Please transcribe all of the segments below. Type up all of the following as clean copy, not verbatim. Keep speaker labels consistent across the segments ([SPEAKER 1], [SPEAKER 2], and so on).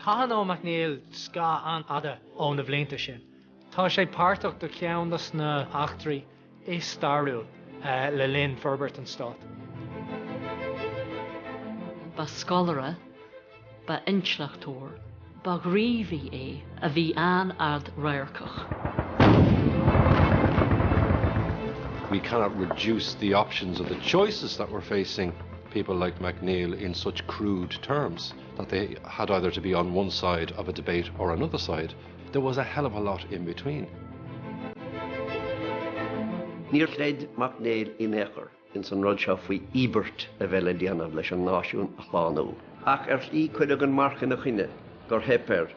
[SPEAKER 1] Cahan Eoin Mac Néill ska an ada ón na bhlianta sin. Tá sé páirteach do ceannas na achtraí is starú le linn Ferbert an Stát.
[SPEAKER 2] Ba scolara, ba intlachtóir, ba gríomhí é a bhí an ard réircach.
[SPEAKER 3] We cannot reduce the options of the choices that we're facing people like Mac Néill in such crude terms, that they had either to be on one side of a debate or another side. There was a hell of a lot in between.
[SPEAKER 4] Níor chléid Mac Néill in éair in san rud seo faoi Ebert a bheile déanamh leis an náisiún a chláánú. Ach lí chuileadh an marcha na chuine gur hepéir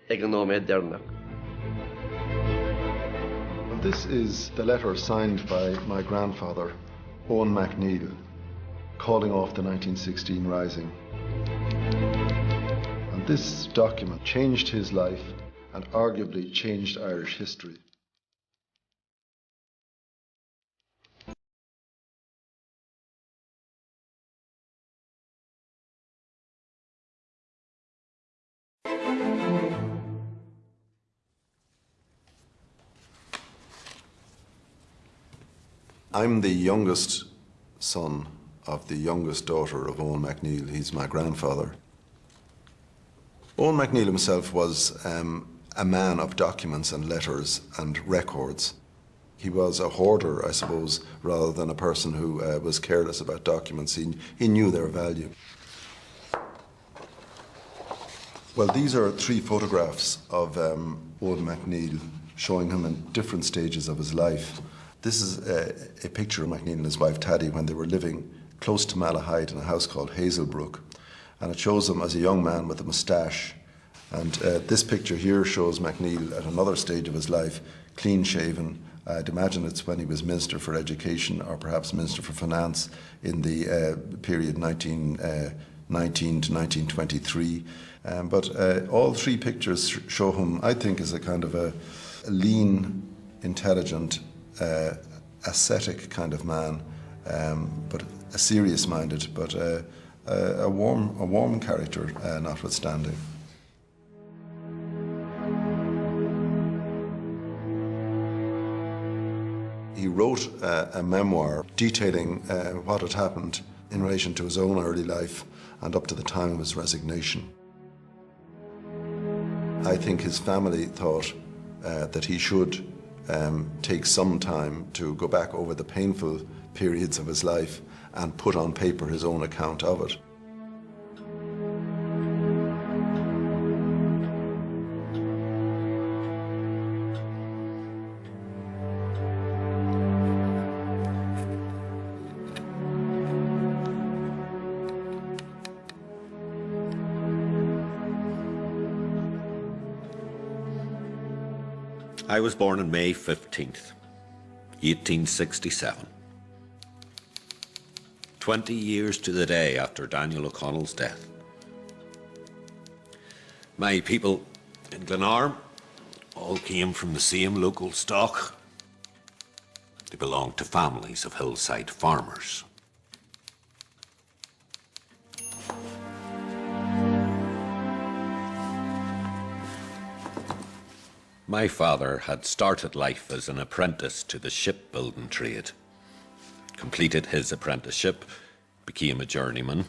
[SPEAKER 4] ag an nóméid dearnach.
[SPEAKER 5] This is the letter signed by my grandfather, Eoin Mac Néill, calling off the 1916 Rising. And this document changed his life and arguably changed Irish history. I'm the youngest son of the youngest daughter of Eoin Mac Néill. He's my grandfather. Eoin Mac Néill himself was a man of documents and letters and records. He was a hoarder, I suppose, rather than a person who was careless about documents. He knew their value. Well, these are 3 photographs of Eoin Mac Néill showing him in different stages of his life. This is a picture of Mac Néill and his wife Taddy when they were living close to Malahide in a house called Hazelbrook. And it shows him as a young man with a moustache. And this picture here shows Mac Néill at another stage of his life, clean shaven. I'd imagine it's when he was Minister for Education or perhaps Minister for Finance in the period 1919 to 1923. But all 3 pictures show him, I think, as a kind of a lean, intelligent, ascetic kind of man, but a serious-minded, but a warm character, notwithstanding. He wrote a memoir detailing what had happened in relation to his own early life and up to the time of his resignation. I think his family thought that he should take some time to go back over the painful periods of his life and put on paper his own account of it.
[SPEAKER 6] I was born on May 15th, 1867. 20 years to the day after Daniel O'Connell's death. My people in Glenarm all came from the same local stock. They belonged to families of hillside farmers. My father had started life as an apprentice to the shipbuilding trade, completed his apprenticeship, became a journeyman,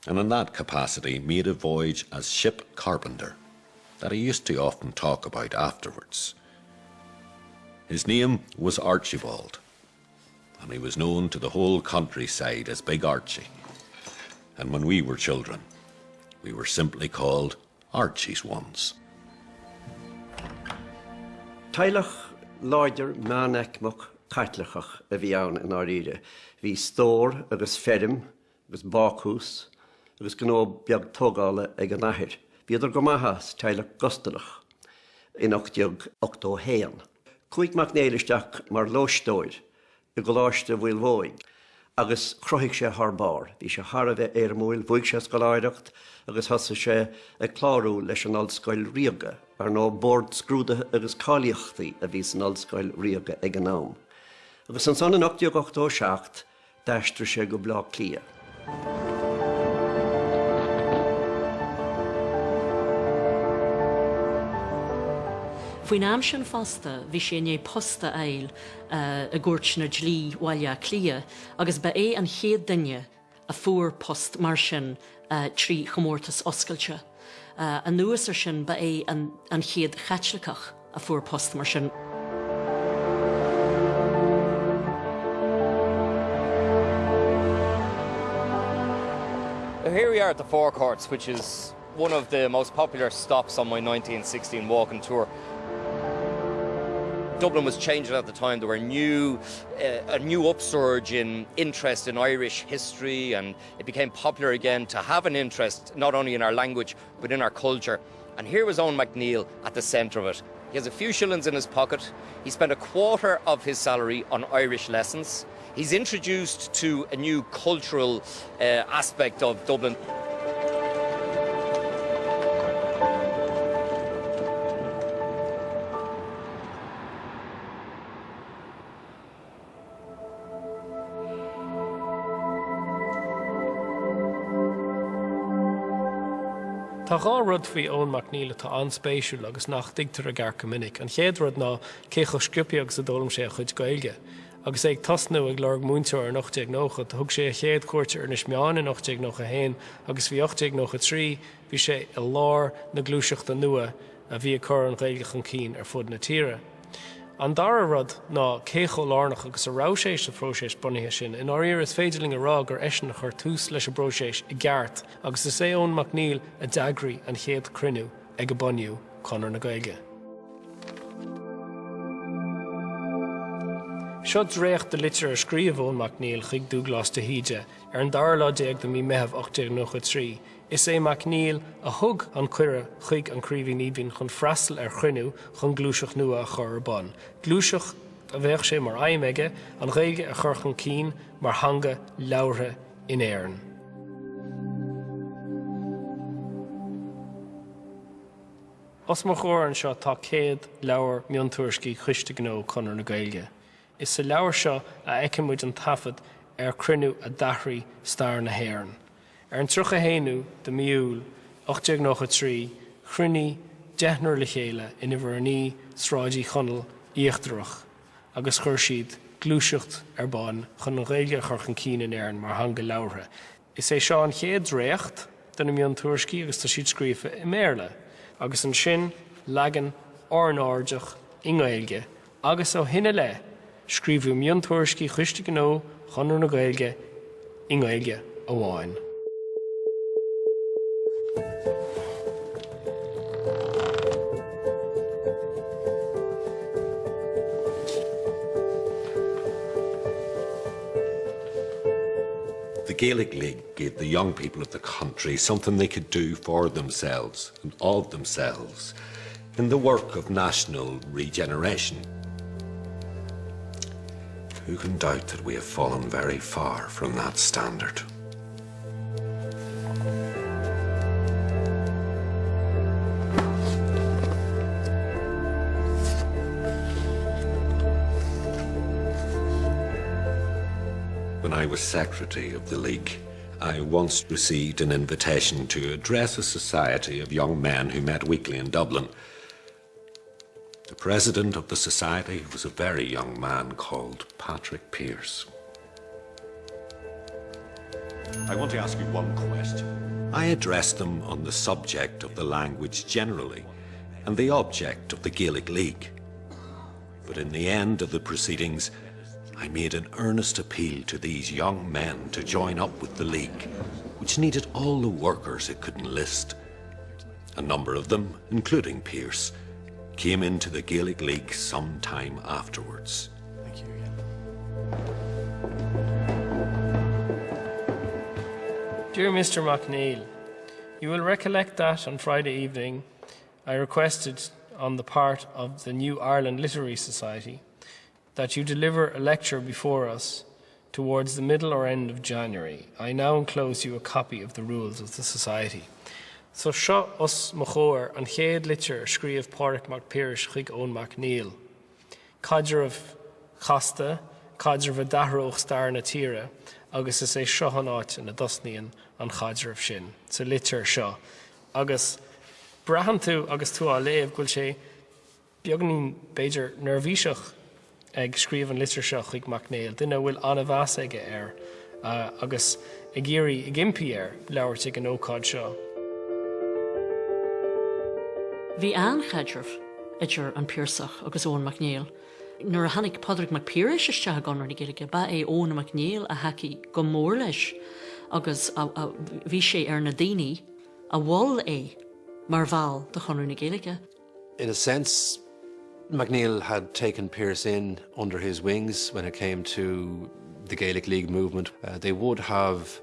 [SPEAKER 6] and in that capacity made a voyage as ship carpenter that he used to often talk about afterwards. His name was Archibald, and he was known to the whole countryside as Big Archie. And when we were children, we were simply called Archie's ones.
[SPEAKER 4] Tailach láidir meánachmach cartlachach a bhí ann in áiríre. Bhí stór agus ferrim, agus bácús, agus gnó beag tógála ag an ahir. Bhí idir go maithas Tailach gostalach in 8 héan. Cuaig Mac Néill isteach mar lóistóir I go láiste bhfuil mhóig, agus chroigh sé tharbár. Bhí sé thar a bheith éarmúil, bhuaig sé scoláireacht, agus thosa sé ag clárú leis an ollscoil riaga, ar nó bord scrúdathe agus cáilíochtaí a bhí san ollscoil riaga ag an am. Agus an son in 1887 d'eistrir sé go blá clia.
[SPEAKER 2] Fuoin am sin fasta, bhí sé né posta eil a gúirt na dlí bhaile clia, agus ba é an chéad duine a fuair post mar sin trí chomórtas oscailte. An nuas ar sin ba é an chéad chatlacach a fuair post mar sin.
[SPEAKER 7] Here we are at the Forecourts, which is one of the most popular stops on my 1916 walking tour. Dublin was changing at the time. There were a new upsurge in interest in Irish history, and it became popular again to have an interest not only in our language but in our culture. And here was Eoin Mac Néill at the centre of it. He has a few shillings in his pocket. He spent a quarter of his salary on Irish lessons. He's introduced to a new cultural aspect of Dublin.
[SPEAKER 8] Tá gá rud faoi Eoin Mac Néill tá anspéisiúil agus nach digtar a gar minic, an chéad rud ná cé go scripiú agus a dólam sé a chuid gailge. Agus ag tasnú ag lerg múnteir ar 8:09, thug sé a chéad cuairte ar na smeáin in 8:01, agus bhí 8:03, bhí sé i lár na glúiseachta nua a bhí chur an gailge an cín ar fud na tíre. An dara rud ná cécho lárnach agus a ráséis a fróséis bunithe sin, in áir is féidirling a rá gur eisina chur tús leis a bróséis i gceart, agus is é Eoin Mac Néill a deagraí an chéad crinú ag a buniu conar na gailge. Seo dréocht de litir a scríomh Eoin Mac Néill chuig Douglas de Híide ar an dara lá déag do mí meitheamh 8:93. Is é Mac Néill a thug an cuire chuig an críomhí níbhín chun freastal ar chruinú chun glúiseach nua a chur ar bon. Glúiseach a bheith sé mar aimime an réige a chur chun cín mar hanga leabhartha in éireann. Os mar chóir an seo tá céad leabhar miontuairiscí chuiste gnó conar na gailge. Is sa leabhar seo a eicimid an tafad ar cruinú a dathraí stair na héireann. Ar an trucha héanú de miúil 8:03, chruinní deithnar le chéile ina bhharní sráidí chonal íochtarach, agus chuir siad glúiseacht ar bán chun an réige chur chun cín in éireann mar hanga leabhartha. Is é seo an chéad réocht den na mion tuairiscí agus tá siad scríofa i méarla, agus an sin legan ornáideach i Gaeilge, agus ó hinne le scríbhú mion tuairiscí chuiste gnó chunar na Gaeilge i Gaeilge amháin.
[SPEAKER 6] The Gaelic League gave the young people of the country something they could do for themselves and of themselves in the work of national regeneration. Who can doubt that we have fallen very far from that standard? When I was secretary of the League, I once received an invitation to address a society of young men who met weekly in Dublin. The president of the society was a very young man called Patrick Pearse. I want to ask you one question. I addressed them on the subject of the language generally and the object of the Gaelic League. But in the end of the proceedings, I made an earnest appeal to these young men to join up with the League, which needed all the workers it could enlist. A number of them, including Pearse, came into the Gaelic League some time afterwards.
[SPEAKER 8] Thank you again. Dear Mr. Mac Néill, you will recollect that on Friday evening I requested on the part of the New Ireland Literary Society that you deliver a lecture before us towards the middle or end of January. I now enclose you a copy of the rules of the Society. So seo os mo chóir an chéad litir scríomh Pádraic Mac Pearse chuig Eoin Mac Néill. Caidir of chasta, caidir of a dathróch star na tíre, agus is é seo an áit in a dosníon an caidir of sin. So litir seo. Agus brahan tú agus tú á léamh gúil sé Beagnaín beidir nervhíiseach ag scríomhan litirseach ag Mac Néill, duine bhfuil anna bheas aige agus ag géirí ag impi leabhart ag an ócáid seo.
[SPEAKER 2] Bhí anchaidirh idir an Piarsach agus Eoin Mac Néill. Nuair a hanig Padraig Mac Piaris is teach gan na Gaeilge, ba é Eoin Mac Néill a haci go mór leis agus bhí sé ar na daoine a bhil é mar bhall de chonú na Gaeilge.
[SPEAKER 3] In a sense, Mac Néill had taken Pearse in under his wings when it came to the Gaelic League movement. They would have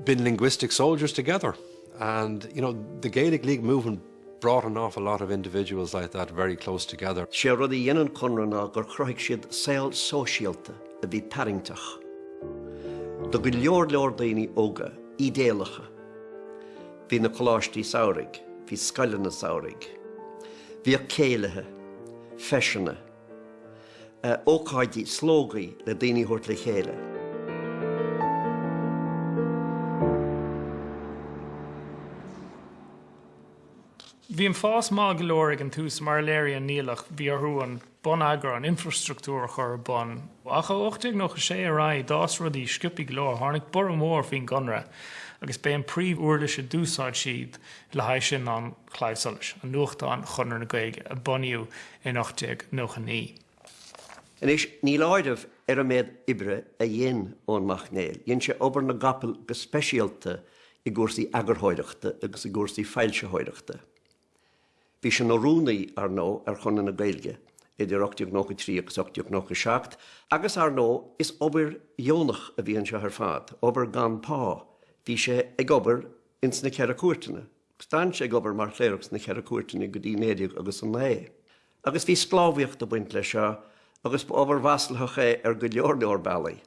[SPEAKER 3] been linguistic soldiers together. And, you know, the Gaelic League movement brought an awful lot of individuals like that very close together.
[SPEAKER 4] Sé rud í dhéanann conranna gur chroigh siad saol sóisialta a bhí paringteach. Do go leor daoine óga, idéalacha. Bhí na choláistí saoraigh, bhí scailena saoraigh. Bhí céilethe, feisina, ócáidí slógaí le daoine thuirt le chéile.
[SPEAKER 8] Bhí an fás má go leor ag an tús mar léir an nílach bhí arthú an bon agra an infrastruktúr chur bon. Acha ochtaigh nó sé ará dás rudí sciúpi go leor, tháinig bur mór faoin gonra, agus bé an príomh-uirlis a dúsáid siad le haghaidh sin an chláimhsolas, an nuachtáin chunar na Gaeilge, a buniú in 1899.
[SPEAKER 4] Inis ní láidmh ar a méid ibre a dhéon Eoin Mac Néill. Dhéann sé obair na gapal go speisialta i gcúrsaí agartháideachta agus i gcúrsaí feilseáideachta. Bhí sin orúnaí ar nó ar chun na Gaeilge, idir 1893 agus 1897, agus ar nó is obair dheonach a bhíonn se ar fad, obair gan pá. Bhí sé ag obair ins na ceithre cuairteanna. Stan sé ag obair mar chléireachs na ceithre cuairteanna go dtí néideag agus an lé. Agus bhí sclábhaíocht a buint le seo, agus obair vasaltha é ar go leor bailí.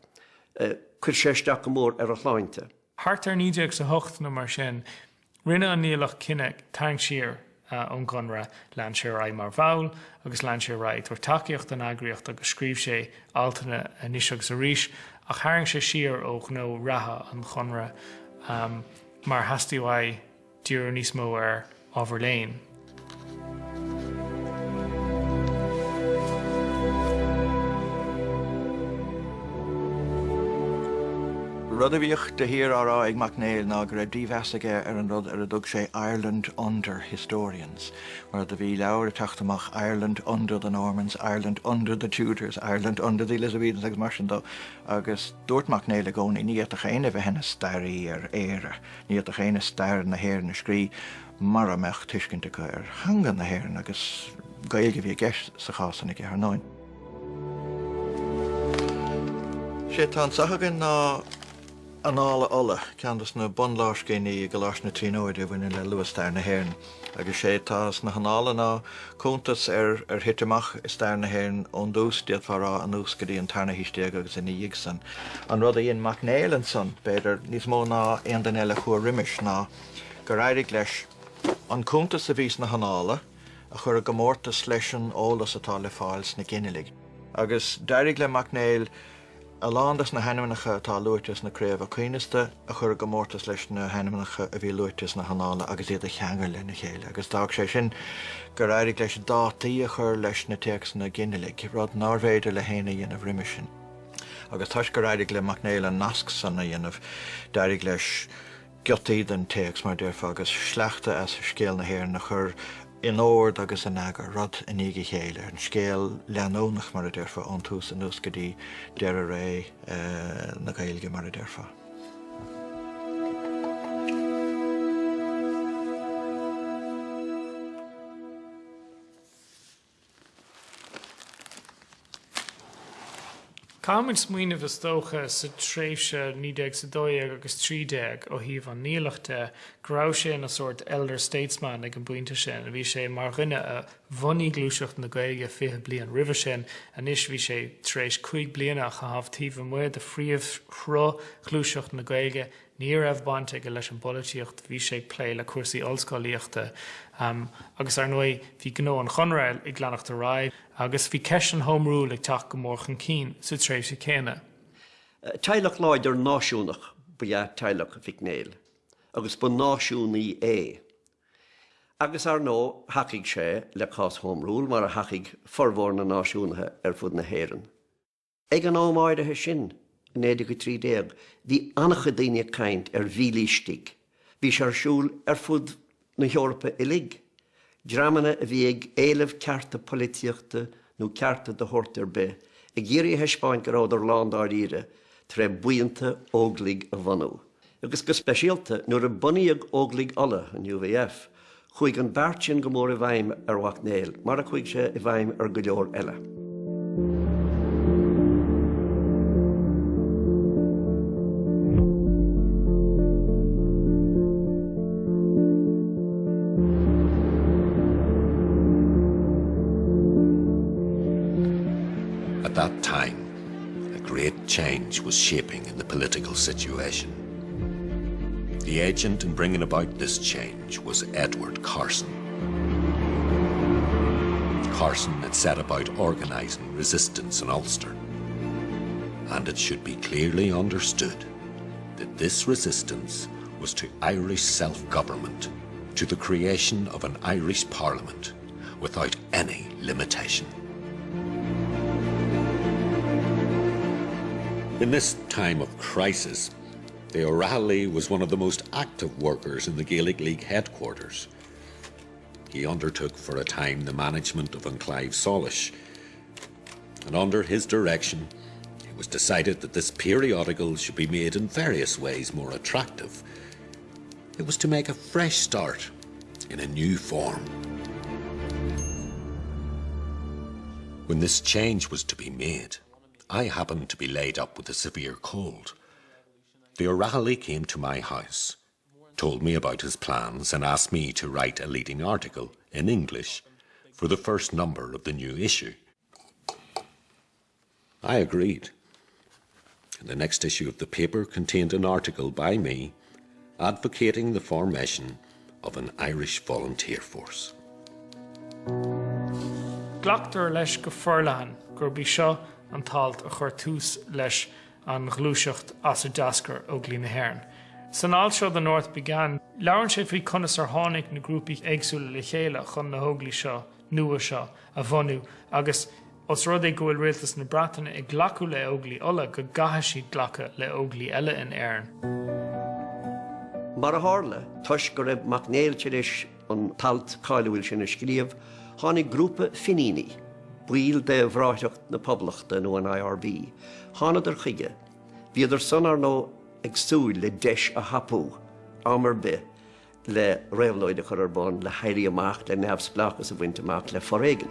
[SPEAKER 4] Cuir sé isteach go mór ar a chláinte.
[SPEAKER 8] Thart ar níideag sa hocht na mar sin, rinne an nílach cinenne tang siar an gonra lean sé ra mar bhail, agus lean sé ra tuair takeíocht an agriocht agus scríb sé altainna a níiseach sa ríis, ach tharang sé siar ó nó ratha an chonra mar hastíhhaid dúr níos mó ar ábhar léinn.
[SPEAKER 9] Rud a bhíoch de hir árá ag Mac Néill ná gur raibh díomheasaige ar an rud ar a dug sé Ireland under historians, mar a bhí leabhar a teachtamach Ireland under the Normans, Ireland under the Tudors, Ireland under the Elizabethans agus mar sin dó, agus dúirt Mac Néill a gcónaí ní a chéine bheith hena stairí ar éire, ní a chéine stair na héir na scrí mar a meach tuiscinnta go ar hangan na héireann agus Gaeilge bhí gceist sa chásanna ar 9. Sé tá sachagan ná anála ola, ceantas na bunláiscéine go leis na tríóide bhaine le luas stair na héireann, agus sé tá na hanála ná cúntas ar hitimach is stair na héireann ón dús diaadharrá an ús go dtí an tarna hísteag agus in íag san. An rud a dhéon Mac Néill an son, beidir níos mó ná aon den eile chua rimis ná go raibh leis an cúntas a bhís na hanála a chur a gomórtas leis an ólas atá le fáils na Gaeilge. Agus d'éirigh le Mac Néill a lándas na henimnacha atá luirtas na créamh a cuineasta a chur gomórtas leis na henimnacha a bhí luirtas na hanála agus iad a cheangar le na chéile. Agus tá sé sin gur éirigh leis dátaí a chur leis na teachs na Gaeilge, rud nárbhéidir le héna dhéanamh riime sin. Agus tá gur éirigh le Mac Néill an nasc sanna dhéanamh d'éirigh leis giotaí den teachs mar deirfa agus sleachta as scéal na héir na chur in óir agus in agar rud in ige chéile, an scéal leanónach mar a deirfa an tús an ús go dtí deir a ré na Gaeilge mar a deirfa.
[SPEAKER 8] Cámid smaoineh is dócha sa tréimhse 1902 agus 30 ó híomh an nílachta grabh sé na sort elder statesman ag an buinte sin, a bhí sé mar rinne a bhunaí glúiseacht na Gaeilge 20 bliain roimhe sin, a níos bhí sé tréis 5 bliana a chahabh tíomh muid a phríomh chró glúiseacht na Gaeilge, ní raibh bainte go leis an bolíocht, bhí sé plé le cuasaí ollscoilíochta, agus ar nuaidh bhí gnó an chonrail ag leanachta ráid, agus bhí ceist an home rule ag teach go mórchan cín sa tréimhse céine.
[SPEAKER 4] Teilech láidir náisiúnach bu teilech Mac Néill, agus bu náisiúnaí é. Agus ar nó hacaigh sé le cás Home Rule mar a hacaigh formhór na náisiúnathe fud na héireann. Ag an ómáirithe sin, in 1930, bhí annacha daoine caint bhílístigh. Bhí sé ar siúl fud na Eorpa ilig. Dramana a bhí ag éileh cearta polítíochta nó cearta de thuirt be, ag géirí heispáin go rád ar lán áíre tre buanta óglaigh a bhanú. Agus go speisialta nuair a bunaíodh óglaigh alla an UVF, chuig an beartin go mór a bhaim ar Mac Néill, mar a chuig sé i bhaim ar go leor eile.
[SPEAKER 6] At that time, a great change was shaping in the political situation. The agent in bringing about this change was Edward Carson. Carson had set about organising resistance in Ulster, and it should be clearly understood that this resistance was to Irish self-government, to the creation of an Irish Parliament without any limitation. In this time of crisis, the O'Reilly was one of the most active workers in the Gaelic League headquarters. He undertook for a time the management of Enclave Solish, and under his direction it was decided that this periodical should be made in various ways more attractive. It was to make a fresh start in a new form. When this change was to be made, I happened to be laid up with a severe cold. The O'Reilly came to my house, told me about his plans and asked me to write a leading article in English for the first number of the new issue. I agreed. And the next issue of the paper contained an article by me advocating the formation of an Irish volunteer force.
[SPEAKER 8] Glachtar leis go forlahan gur bhí seo an talt a chuir tús leis an glúiseacht as a deascar ó Glí na HÉireann. San áil seo the North began, leabharann sé faoi conas ar tháinig na grúpaí éagsúla le chéile chun na hóglaí seo, nua seo, a bhonú, agus os rud é go bhfuil rialtas na Breataine ag ghlacu le óglaí ulla go gatha siad glacha le óglaí eile in Éireann.
[SPEAKER 4] Mar a hála, tuis go raibh Mac Néill tiris an talt cáilúil sin a scríomh, tháinig grúpa finini, buil de bhráiteacht na poblachta nó an IRB, tháinig ar chuige, bhíidir son ar nó ag súil le deis a hapú, amar be, le réabhlóide chur ar bán, le hairí amach, le neamhsplachas a bhaint amach, le foréigen.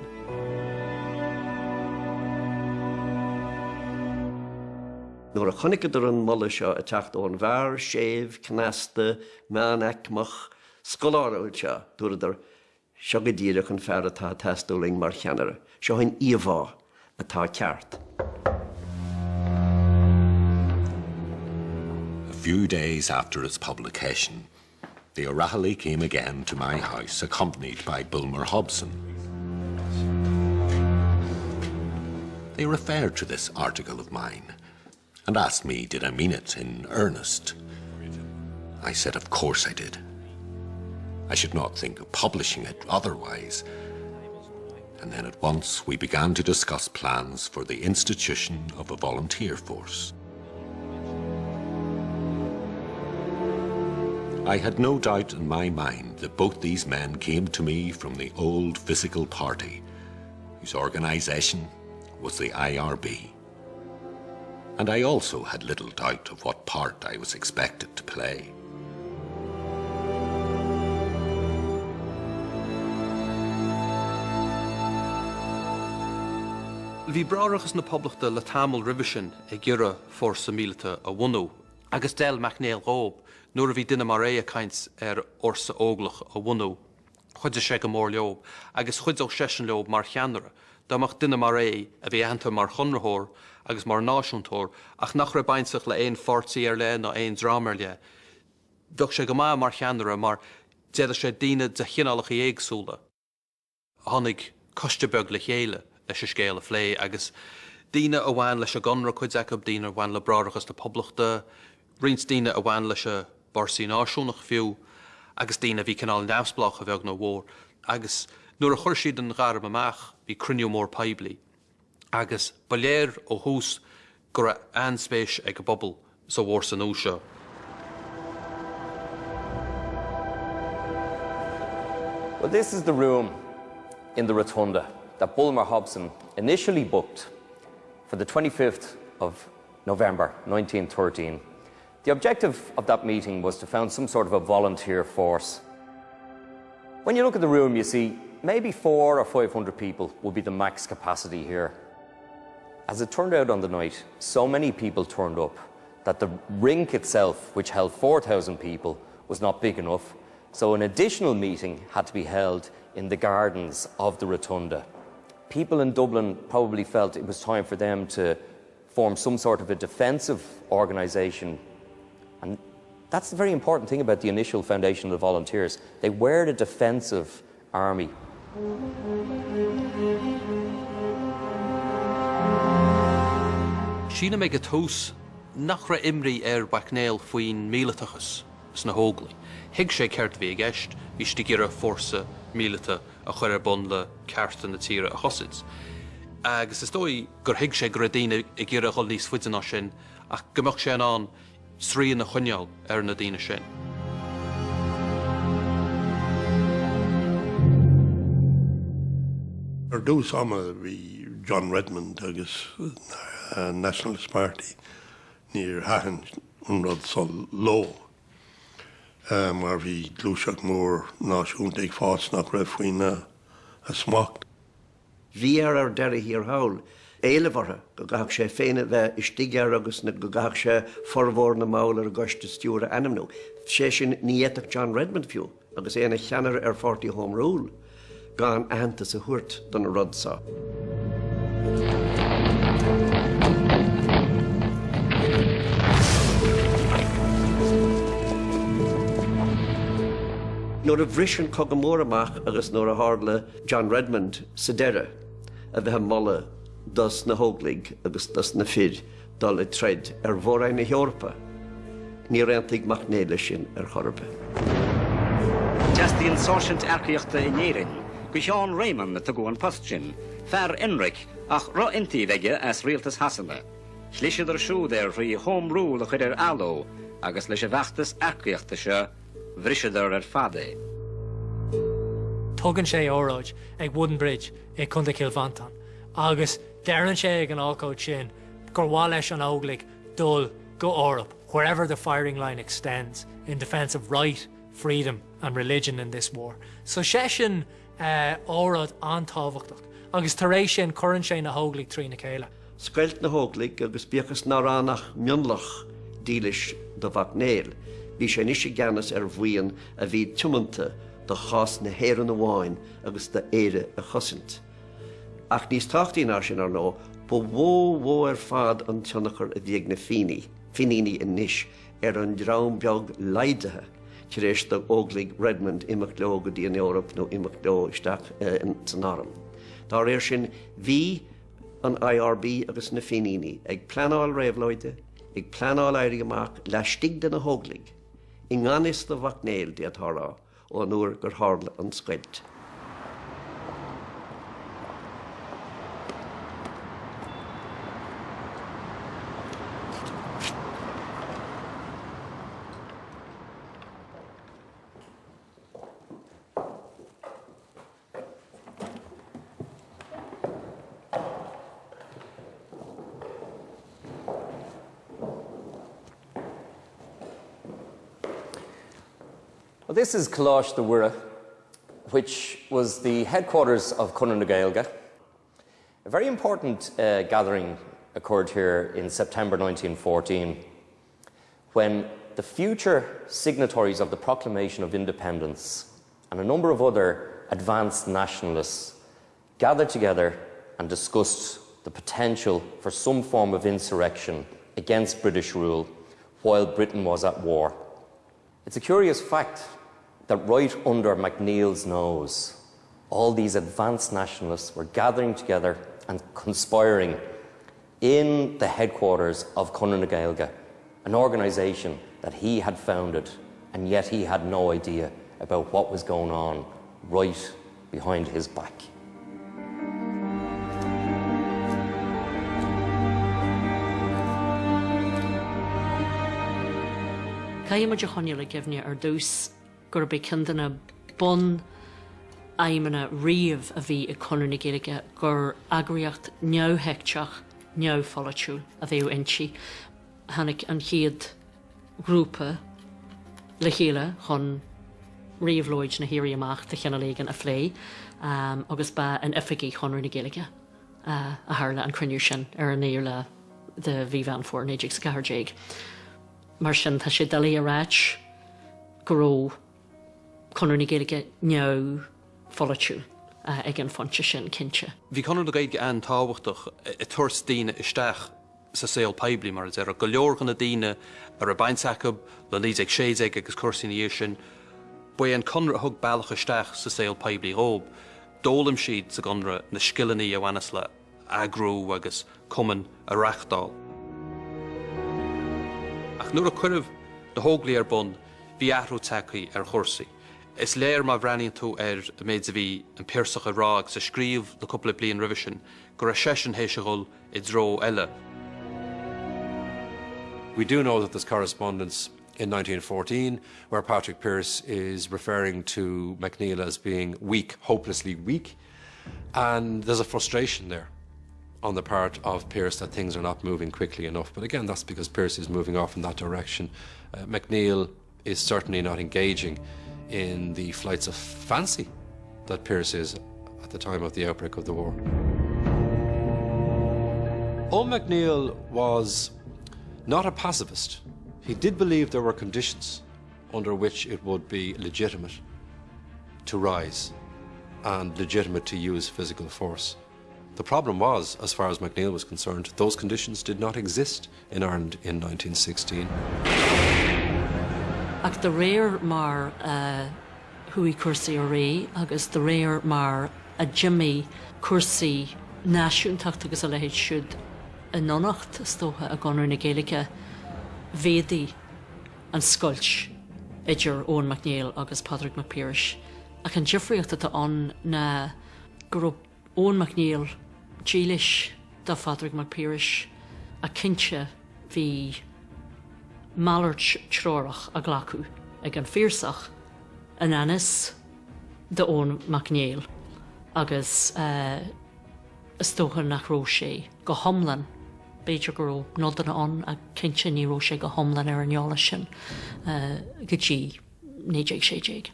[SPEAKER 4] Nuair a chonigad ar an mulla seo a teacht ón bhar, séimh, cnasta, meán eicmach, scoláróid seo, dúradar seo go díreach an fear atá teastóling mar cheanara, seo hain íomhá atá ceart.
[SPEAKER 6] A few days after its publication, the O'Reilly came again to my house accompanied by Bulmer Hobson. They referred to this article of mine and asked me did I mean it in earnest. I said of course I did. I should not think of publishing it otherwise. And then at once we began to discuss plans for the institution of a volunteer force. I had no doubt in my mind that both these men came to me from the old physical party, whose organisation was the IRB. And I also had little doubt of what part I was expected to play.
[SPEAKER 10] Bhí brárachas na poblachta le tamil rivisin ag gura fórsa mílta a bhunú, agus del Mac Néill góib, nuair a bhí duine mar é a caint ar orsa óglach a bhunú. Chuide sé go mór leob, agus chuid ó sesin leob mar cheanara, dámach duine mar é a bhí anta mar chunrathór agus mar náisiúntóir, ach nach raibh bainteach le éon fortsaí ar le na éon drama le. Bheadh sé go maith mar cheanara mar déad sé daoine de chinálach í éagsúla. Tháinig costebeag le chéile leis a scéal a phlé, agus daoine a bhain leis a gunra chuid ag daoine a bhain le brárachas na poblachta, rins daoine a bhain leis a barsaí náisiúnach fiú, agus daoine bhí canál neamsblach a bheag nó mhór, agus nuair a chuir siad an gharm amach bhí cruniú mór peibli, agus baléir ó hús gur anspéis ag go bobbal sa mhór san ó seo.
[SPEAKER 7] Well, this is the room in the rotunda that Bulmer Hobson initially booked for the 25th of November 1913. The objective of that meeting was to found some sort of a volunteer force. When you look at the room, you see maybe 400 or 500 people would be the max capacity here. As it turned out on the night, so many people turned up that the rink itself, which held 4,000 people, was not big enough. So an additional meeting had to be held in the gardens of the rotunda. People in Dublin probably felt it was time for them to form some sort of a defensive organisation. And that's the very important thing about the initial foundation of the volunteers. They were a defensive army.
[SPEAKER 10] Sína mé go tús nach ra imrí Mac Néill faoin míleatachas sna hóglaí. Hiig sé ceirt bhí gceist, bhí stigire fórsa míleata a chuir ar bun le cearta na tíre a chosid. Agus is dói gur hiig sé gur a daine I ggéire a chul níos fuidir ná sin, ach gomach sé an srí na chuneáil ar na daine sin.
[SPEAKER 11] Ar dús ama bhí John Redmond agus Nationalist Party níor hahan an rud san ló. Mar bhí glúiseach mór náisiúnta ag fás nach raibh faoin a smacht.
[SPEAKER 4] Bhí ar deire hir hawl, éilehartha go gaach sé féine bheith istigear agus na go gaach sé formhór na máil ar goiste stúra animnú. Sé sin níietach John Redmond fiú, agus éana cheanar ar 40 Home Rule, gan aantas a thuirt don a rudsa. Nóair a bhrisin cogamór amach agus nóair a hála John Redmond sa deire a bheith molla dus na hóglaigh agus dus na fid dul I treid ar bhórainn na Eorpa. Ní réantaigh Mac Néill sin ar chorpa.
[SPEAKER 12] Testíonn sóisiint arcaíochta I Néirin, go Seán Raymond na tagóin post sin, fear Enric ach ro intí bheige as rialtas hasanna. Sliisiad ar siúd ar faoi Home Rule a chuir ar aló agus leis a bheachtas arcaíochta se bhrisidar ar fada.
[SPEAKER 1] Tugann sé óráid ag Wooden Bridge ag Cunda Kilvantan, agus dearann sé ag an ácóid sin gur bhá leis an óglaigh dul go órap, wherever the firing line extends, in defence of right, freedom and religion in this war. So sé sin órad antáhachtach, agus tar éis sin curann sé na hóglaigh trí na céile.
[SPEAKER 4] Scoilt na hóglaigh agus bíochas náránach mionlach dílis do Mac Néill. Bhí sé níos ganas ar bhuian a bhí tumanta do chas na héireann amháin agus de éire a chosint. Ach níos táchtaí ná sin ar nó, ba bhó ar fad an tionachar a bhíag na finíní in níis ar an drám beag leidathe tar éis do óglaigh Redmond imach leo go dtí in Eorp nó imach leo isteach in San Áram. Tá réir sin bhí an IRB agus na finíní ag pleanáil réabhlóide, ag pleanáil éirí amach le stig de na hóglaigh. I ngánis do Mac Néill di athará ó nuair gur hála an scoilt.
[SPEAKER 7] Well, this is Coláiste de Mhuire, which was the headquarters of Conradh na Gaeilge. A very important gathering occurred here in September 1914, when the future signatories of the Proclamation of Independence and a number of other advanced nationalists gathered together and discussed the potential for some form of insurrection against British rule while Britain was at war. It's a curious fact that right under Mac Néill's nose, all these advanced nationalists were gathering together and conspiring in the headquarters of Conradh na Gaeilge, an organisation that he had founded, and yet he had no idea about what was going on right behind his back.
[SPEAKER 2] Caim a honneil gifne dús gur be cindanna bun aimimena riamh a bhí i conúna Gaeilge gur agriocht neamhheicteach neamhfolitiúil a bhéú intí. Hannig an chiad grúpa le chéile chun riamhlóid na hírí amach de cheannalégan a phlé agus ba an effigií conúna Gaeilge a tharla an cruniú sin ar an éir le de bhí bhean fór néidir sa gairdeig. Mar sin tá sé dalí a ráit goró conúna Gaeilge neamhfolitiúil ag an fonte sin cinse.
[SPEAKER 10] Bhí conúna Gaeilge an táhachtach i tuairs daoine isteach sa saol peibli mar is ar a go leor gan na daoine ar a bainteachab le níos ag séideag agus cuasaí na sin, bu an conra thug bailach isteach sa saol peibli ób, dólam siad sa ganra na skillenaí a bhanas le agrú agus cuman a reachtáil. Ach nuair a cuireamh de thóglaí ar bun, bhí ahrú tacaí ar chursaí. Is léir má bhreaníonn tú ar a méid a bhí an pearsach a rág sa scríomh le cúpla bliain roimhe sin, gur a sesin héiseáil i dro eile.
[SPEAKER 3] We do know that there's correspondence in 1914 where Patrick Pearse is referring to Mac Néill as being weak, hopelessly weak, and there's a frustration there on the part of Pearse that things are not moving quickly enough. But again, that's because Pearse is moving off in that direction. Mac Néill is certainly not engaging in the flights of fancy that Pearse is at the time of the outbreak of the war. Eoin Mac Néill was not a pacifist. He did believe there were conditions under which it would be legitimate to rise and legitimate to use physical force. The problem was, as far as Mac Néill was concerned, those conditions did not exist in Ireland in 1916.
[SPEAKER 2] Ach de réir mar hui cuasaí ó ré agus de réir mar a Jimmy cuasaí náisiúntacht agus a lehéid siúd a nonacht stótha a ganúna Gaeilge bhédaí an scoilt idir Eoin Mac Néill agus Patrick Mac Pearse. Ach an difriocht atá an na gur Eoin Mac Néill dílis da Patrick Mac Pearse a cinse bhí Mallart tróirech a ghlacu ag an fíorsach an anas de Eoin Mac Néill agus stótha nach ró sé go homlan beidir go nodanna an a cinse ní ró sé go homlan ar an neála sin go dtí 1960.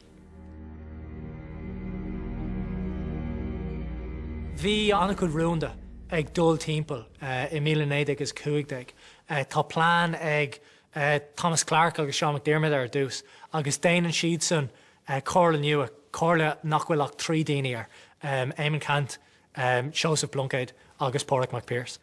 [SPEAKER 1] Bhí annachcuid rúnda ag dul timpeall i 1950. Tá plán ag Thomas Clarke agus Sean McDermott ar dús, agus déanann siad san cóirla nua, cóirla nach bhfuil ach trí daoine ar, Eamon Cant, Joseph Plunkett agus Padraic Mac Pearse.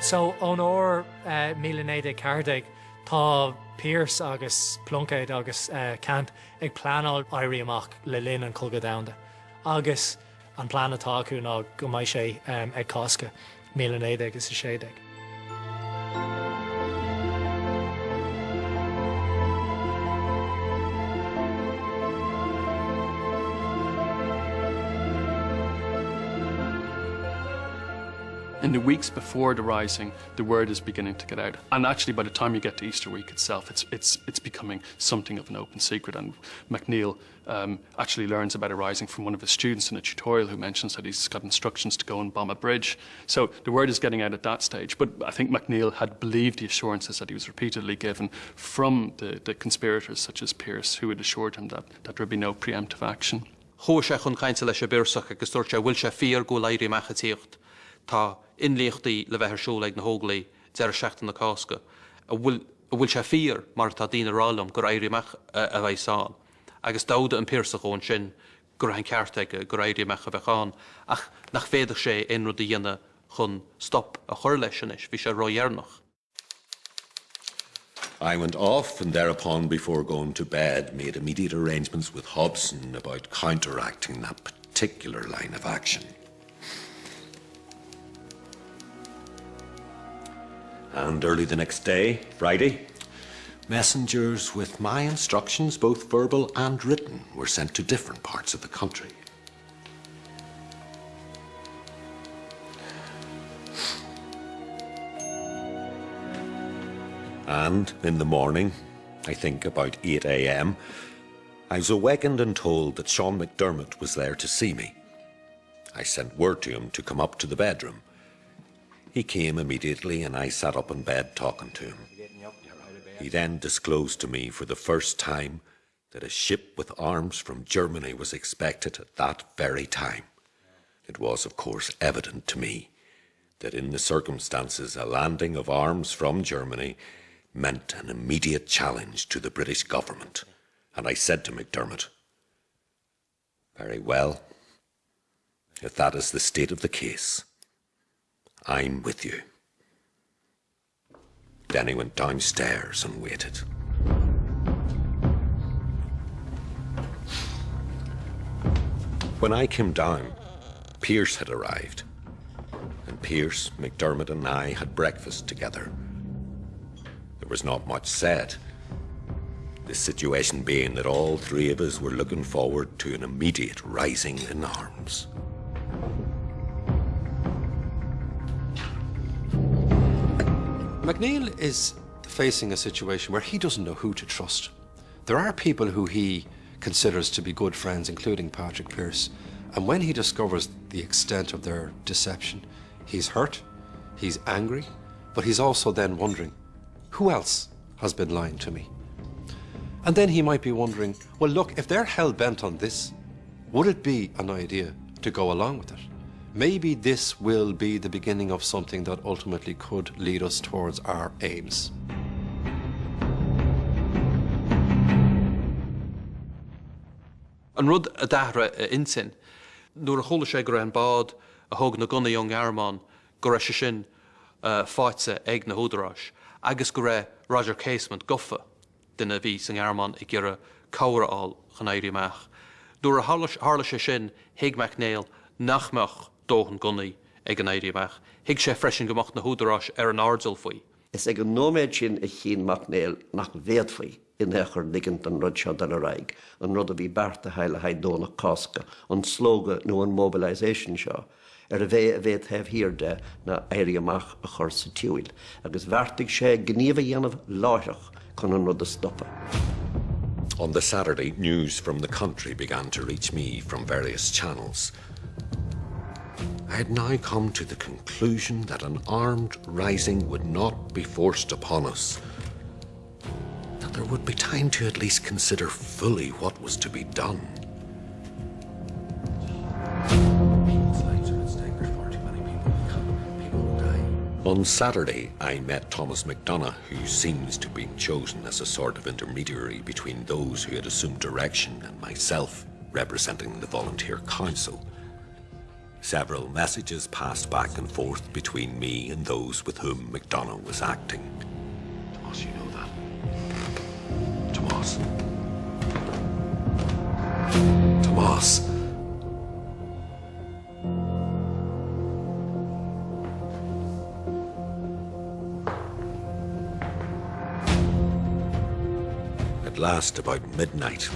[SPEAKER 1] So ón óir 1940 tá Pearse agus Plunkett agus Cant ag plánál éirí amach le linn an Cogadh Domhanda. Agus an plán atá acu ná go mbeidh sé ag Cosca 1960.
[SPEAKER 13] In the weeks before the rising, the word is beginning to get out. And actually, by the time you get to Easter week itself, it's becoming something of an open secret. And Mac Néill actually learns about a rising from one of his students in a tutorial who mentions that he's got instructions to go and bomb a bridge. So the word is getting out at that stage. But I think Mac Néill had believed the assurances that he was repeatedly given from the conspirators such as Pearse, who had assured him that there would be no preemptive action.
[SPEAKER 10] Tá inléochtaí le bheith arsúil ag na hóglaí deir seachtain na Cásca. A bhfuil sé fíor mar tá daoine rálam gur éiríach a bheith sáin. Agus dáda an Pearsach ón sin gur an ceartaige gur éiríach a bheitán, ach nach féidir sé in rud a dhéine chun stop a chur leis sin is, bhí sé roiarnach.
[SPEAKER 6] I went off and thereupon, before going to bed, made immediate arrangements with Hobson about counteracting that particular line of action. And early the next day, Friday, Messengers with my instructions, both verbal and written, were sent to different parts of the country. And in the morning, I think about 8 a.m., I was awakened and told that Sean McDermott was there to see me. I sent word to him to come up to the bedroom. He came immediately and I sat up in bed talking to him. He then disclosed to me for the first time that a ship with arms from Germany was expected at that very time. It was, of course, evident to me that in the circumstances a landing of arms from Germany meant an immediate challenge to the British government. And I said to McDermott, "Very well, if that is the state of the case, I'm with you." Then he went downstairs and waited. When I came down, Pierce had arrived. And Pierce, McDermott and I had breakfast together. There was not much said. The situation being that all three of us were looking forward to an immediate rising in arms.
[SPEAKER 14] MacNéill is facing a situation where he doesn't know who to trust. There are people who he considers to be good friends, including Patrick Pearse, and when he discovers the extent of their deception, he's hurt, he's angry, but he's also then wondering, who else has been lying to me? And then he might be wondering, well, look, if they're hell-bent on this, would it be an idea to go along with it? Maybe this will be the beginning of something that ultimately could lead us towards our aims.
[SPEAKER 10] An rud a dahra insin, nuair a chola sé gur an bád a thug na gunna young Armán gur sé sin fáitse ag na húdarás, agus gur Roger Casement guffa duna bhí san Armán I gghearra cabhraáil gan éirí amach. Nuair a hála sé sin Eoin Mac Néill nachmeach dóchan gunnaí ag an éirí amach, hiag sé freisin gomach na húdarás an ardal faoi.
[SPEAKER 4] Is ag an nóméid sin a Eoin Mac Néill nach bhéad faoi in hechar ligint an rud seo dan a raig, an rud a bhí bearta heile haid dóna cásca, an slóga nó an mobilisation seo, a bheith hef hiirde na éirí amach a chur sa tiúil, agus bhartig sé gníomh dhéanamh láithreach chun an rud a stoppa.
[SPEAKER 6] On the Saturday, news from the country began to reach me from various channels. I had now come to the conclusion that an armed rising would not be forced upon us, that there would be time to at least consider fully what was to be done. On Saturday, I met Thomas MacDonagh, who seems to have been chosen as a sort of intermediary between those who had assumed direction and myself, representing the Volunteer Council. Several messages passed back and forth between me and those with whom MacDonagh was acting. Thomas, you know that? Thomas. Thomas. At last, about midnight,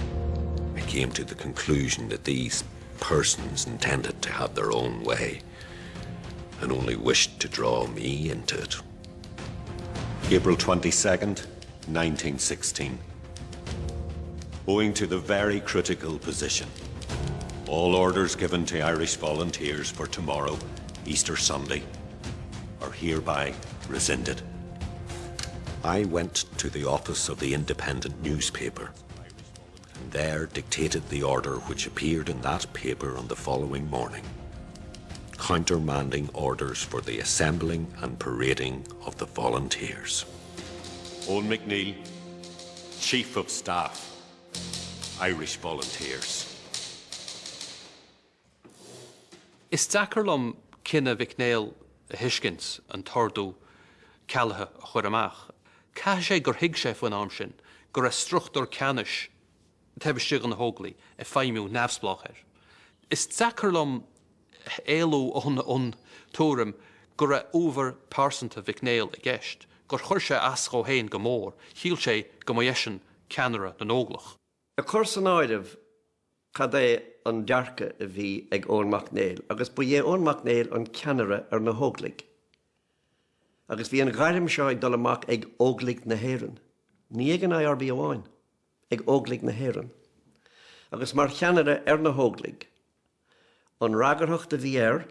[SPEAKER 6] I came to the conclusion that these persons intended to have their own way and only wished to draw me into it. April 22nd, 1916. Owing to the very critical position, all orders given to Irish volunteers for tomorrow, Easter Sunday, are hereby rescinded. I went to the office of the Independent newspaper and there dictated the order which appeared in that paper on the following morning, countermanding orders for the assembling and parading of the volunteers. Eoin Mac Néill, Chief of Staff, Irish Volunteers.
[SPEAKER 10] Is Dacarlum cinna Mac Néill a Hiskins an Tordú Calathe a chuir amach? Cá sé gur hiig sé faoin am sin, gur a struchtúr canis tebiste an hóglaí a feimú nefsblach Is Dacarlum éalú on túrim gur a over persanta Mac Néill a gceist, gur chuir sé asco héin go mór, híl sé go moyesin ceanara na nóglach.
[SPEAKER 4] A churs an áideh cad é an dearcha a bhí ag Eoin Mac Néill, agus bu é Eoin Mac Néill an ceanara ar na hóglaigh. Agus bhí an gairim seo ag dul amach ag óglaigh na hÉireann. Ní ag an IRB amháin, ag óglaigh na hÉireann. Agus mar cheanara ar na hóglaigh, an ragarthacht a bhí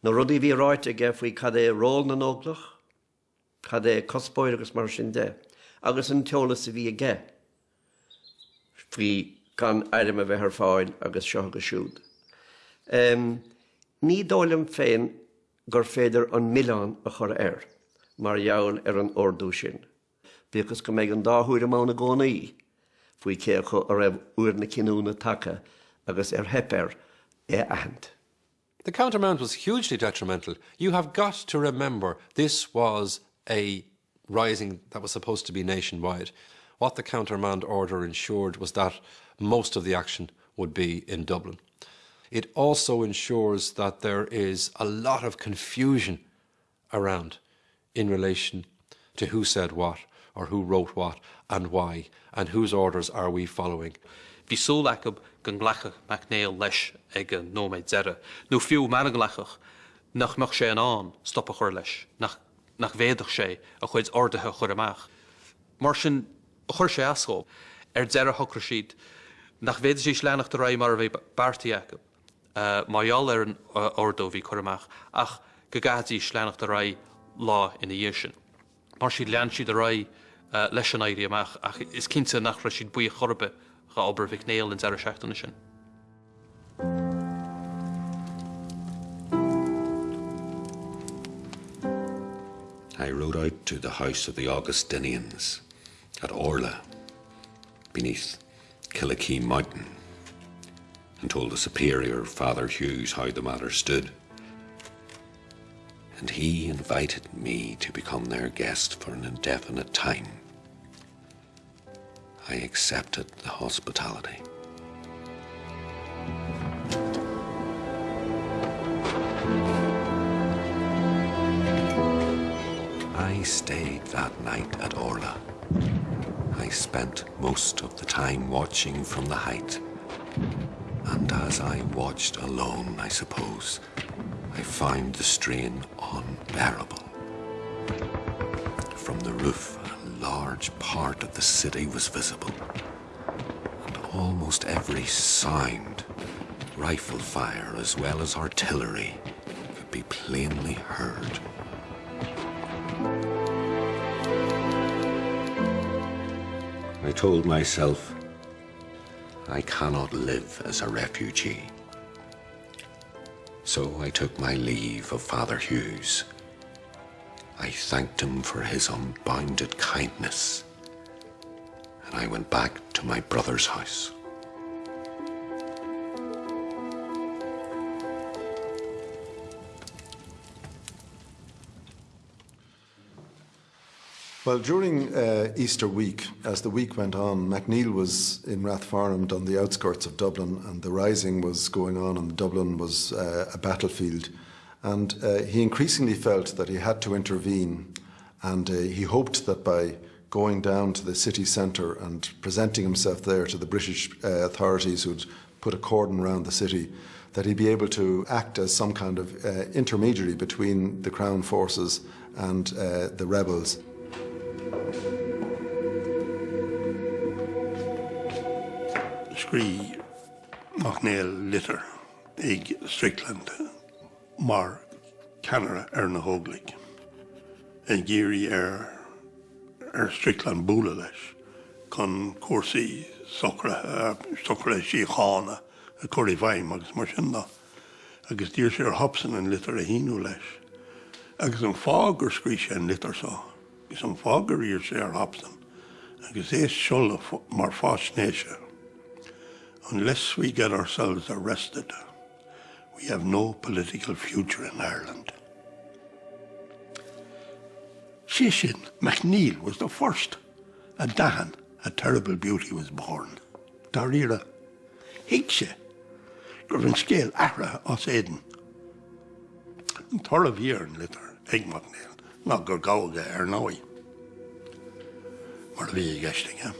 [SPEAKER 4] na rudí bhí ráite aige faoi cad é ról na nóglach, cad é cospóir agus mar sin de, agus an teolas a bhí aige faoi gan airim a bheith ar fáil agus seo agus siúd. Ní dóilm féin gur féidir an Milán a chur mar jaall ar an ordú sin. Bíchas go méid an dáthúir amán na gcónaí, faoi cé chu a raibh uair na cinúna take agus ar hepéir é ahand.
[SPEAKER 14] The countermand was hugely detrimental. You have got to remember this was a rising that was supposed to be nationwide. What the countermand order ensured was that most of the action would be in Dublin. It also ensures that there is a lot of confusion around in relation to who said what or who wrote what and why and whose orders are we following.
[SPEAKER 10] Bhí sólacab gan ghlachach Mac Néill leis ag an nóméid zera. Nó fiú managlachach nach mach sé an stoppa chur leis, nach bhéadach sé a chuid ordathe chur amach. Mar sin chur sé ascó zera thocra siad nach bhéidir sí sleanach de raibh mar a bheith bartaíachab. Maiall ar an ordó bhí chur amach, ach go gataí sleanach de raibh lá ina dhé sin. Mar siad lean siad a raibh leis an éirí amach, ach is cinnte nach ra siad buí chorbe ga obair Mac Néill in zera seachtaine sin.
[SPEAKER 6] I rode out to the house of the Augustinians at Orla, beneath Killikee Mountain, and told the superior, Father Hughes, how the matter stood. And he invited me to become their guest for an indefinite time. I accepted the hospitality. I stayed that night at Orla. I spent most of the time watching from the height. And as I watched alone, I suppose, I found the strain unbearable. From the roof, a large part of the city was visible. And almost every sound, rifle fire as well as artillery, could be plainly heard. I told myself, I cannot live as a refugee. So I took my leave of Father Hughes. I thanked him for his unbounded kindness, and I went back to my brother's house.
[SPEAKER 5] Well, during Easter week, as the week went on, Mac Néill was in Rathfarnham on the outskirts of Dublin, and the rising was going on, and Dublin was a battlefield. And he increasingly felt that he had to intervene, and he hoped that by going down to the city centre and presenting himself there to the British authorities who'd put a cordon around the city, that he'd be able to act as some kind of intermediary between the Crown forces and the rebels.
[SPEAKER 11] Scree Mac Néill litter ag Strickland mar Canara na hóglaigh. An géirí Strickland búla leis chun cuasaí socra sí chána a chuirí bhaim agus mar sin ná. Agus dtír sé ar Hobson an litter a híú leis. Agus an fágur scrí sé an litter sá. Agus an fágur ír sé ar Hobson. Agus é seola mar fásnéise. Unless we get ourselves arrested, we have no political future in Ireland. Shishin Mac Néill was the first. A Dahan, a terrible beauty, was born. Darira, Higshe, Gurvin Scale Ahra os Eden. Thorah Vier in litter, Eoin Mac Néill, ná gur gága ar nói. Mar bhí gceisting.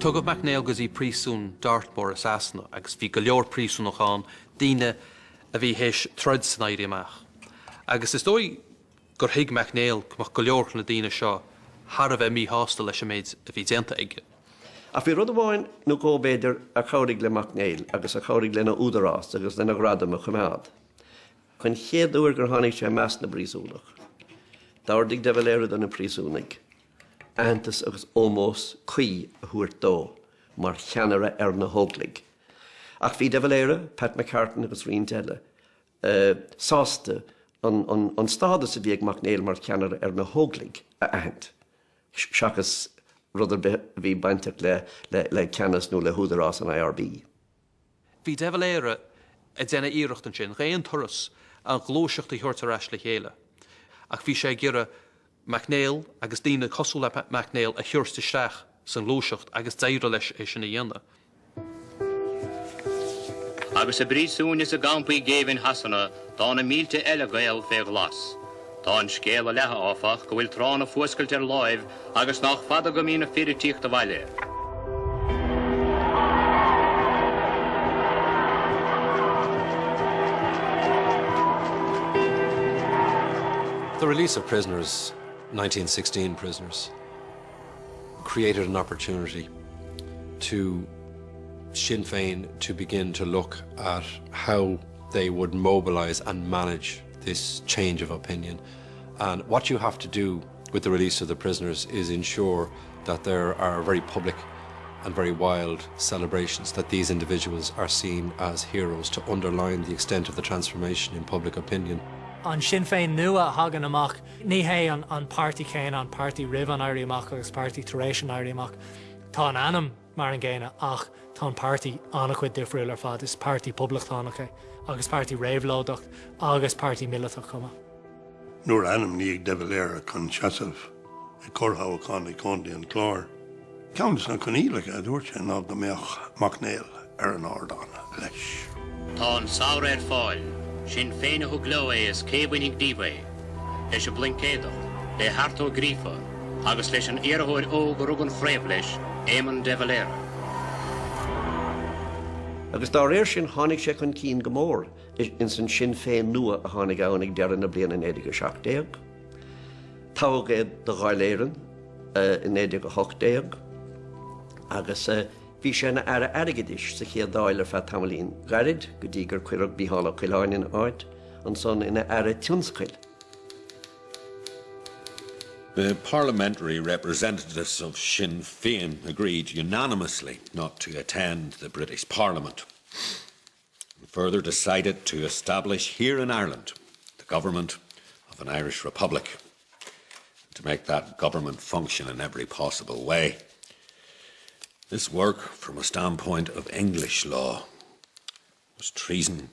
[SPEAKER 10] Tugad Mac Néill gus í prísún Dartmoor is asna, agus bhí go leor prísúnachán daoine a bhí héis troid san éirí amach. Agus is dói gur hiig Mac Néill cumach go leor na daoine seo, har a bheith mí hásta leis a méid a bhí déanta aige.
[SPEAKER 4] A bhí rud amháin nó go béidir a chóirigh le Mac Néill agus a chóirigh lena údarás agus lena gradam a chumád. Chun chéadúir gur tháinig sé meas na brísúnach. Dáirdigh de bhfuil éad an na prísúnig. Antas agus ómós chuí a thuair dó, mar cheanara ar na hóglaigh. Ach bhí de bhfuil éire, Pat McCartan agus Rion Teile, sásta an stádas a bhíag Mac Néill mar cheanara ar na hóglaigh a ant. Seachas rudidir bhí bainteach le ceannas nó le húdarás an IRB.
[SPEAKER 10] Bhí de bhfuil éire a déna íireachtain sin, réon turas an glóiseachta thuirtar eis le chéile. Ach bhí sé gira Mac Néill agus daoine cosú le Mac Néill a thuirsta isteach san glóiseacht agus d'éire leis é sin na dhéanana.
[SPEAKER 12] Agus a brísún is a gampaí géimhin hasanna dána mílte eile gael fé glas. Tá an scéal a lethe áfach go bhfuil trán a fuascailt ar láimh agus nach fada go mína fíritíocht a bhaile.
[SPEAKER 14] The release of prisoners, 1916 prisoners, created an opportunity to Sinn Féin to begin to look at how they would mobilise and manage this change of opinion. And what you have to do with the release of the prisoners is ensure that there are very public and very wild celebrations, that these individuals are seen as heroes, to underline the extent of the transformation in public opinion.
[SPEAKER 1] An Sinn Féin nua hagan amach, ní hé an party céin an party rih an airí amach agus party taréis an airí amach. Tá an anam mar an ggéine ach tá an party annachhuid difriúil ar fad is party public tánacha agus party réimhlódacht agus party militach cuma.
[SPEAKER 11] Nuair anam ní ag de bhfuil éire chun seasamh i córthabhachán ag condaí an chlár. Ceantas na conílacha a dúirt sé ná go mbeadh Mac Néill ar an ardán leis.
[SPEAKER 12] Tá an saoir fáil, Sinn Féin a thug leo é is céimhhainnig díomha, leis a blincéadach, le hartó grífa, agus leis an iarthóir ó go rugann fréamh leis, éman de bhfuil éire.
[SPEAKER 4] Agus dá réir sin tháinig sé chun cín go mór in san Sinn Féin nua a tháinig annig dearan na bliana in 1970. Tágad de gáiléireann in 1980. Agus bhí sé na ara airgeadis sa chéad dáil ar feadh tamalaín garid go dtí gur cuireadh bíhála chuileáin áit an son ina ara tionscail.
[SPEAKER 6] The parliamentary representatives of Sinn Féin agreed unanimously not to attend the British Parliament, and further decided to establish here in Ireland the government of an Irish Republic, to make that government function in every possible way. This work, from a standpoint of English law, was treason,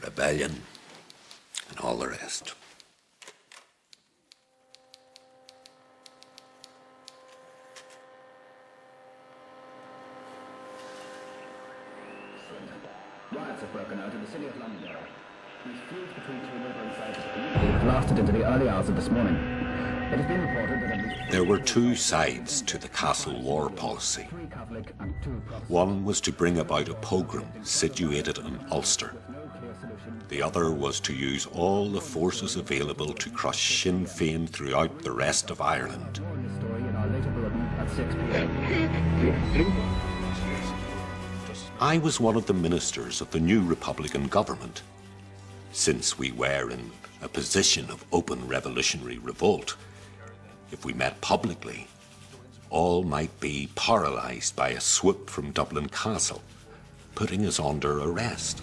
[SPEAKER 6] rebellion, and all the rest.
[SPEAKER 15] Riots have broken out in the city of London. These feuds between two neighbouring sides have lasted into the early hours of this morning. It has been reported that at least
[SPEAKER 6] There were two sides to the castle war policy. One was to bring about a pogrom situated in Ulster. The other was to use all the forces available to crush Sinn Féin throughout the rest of Ireland. I was one of the ministers of the new Republican government. Since we were in a position of open revolutionary revolt, if we met publicly, all might be paralysed by a swoop from Dublin Castle, putting us under arrest.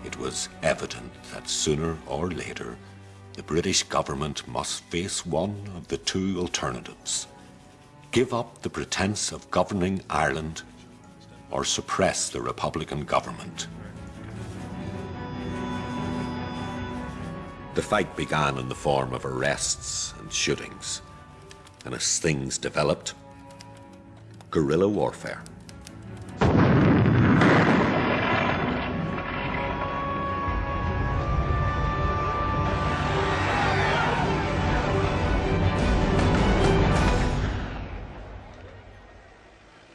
[SPEAKER 6] It was evident that sooner or later the British government must face one of the two alternatives: give up the pretense of governing Ireland or suppress the Republican government. The fight began in the form of arrests and shootings, and as things developed, guerrilla warfare.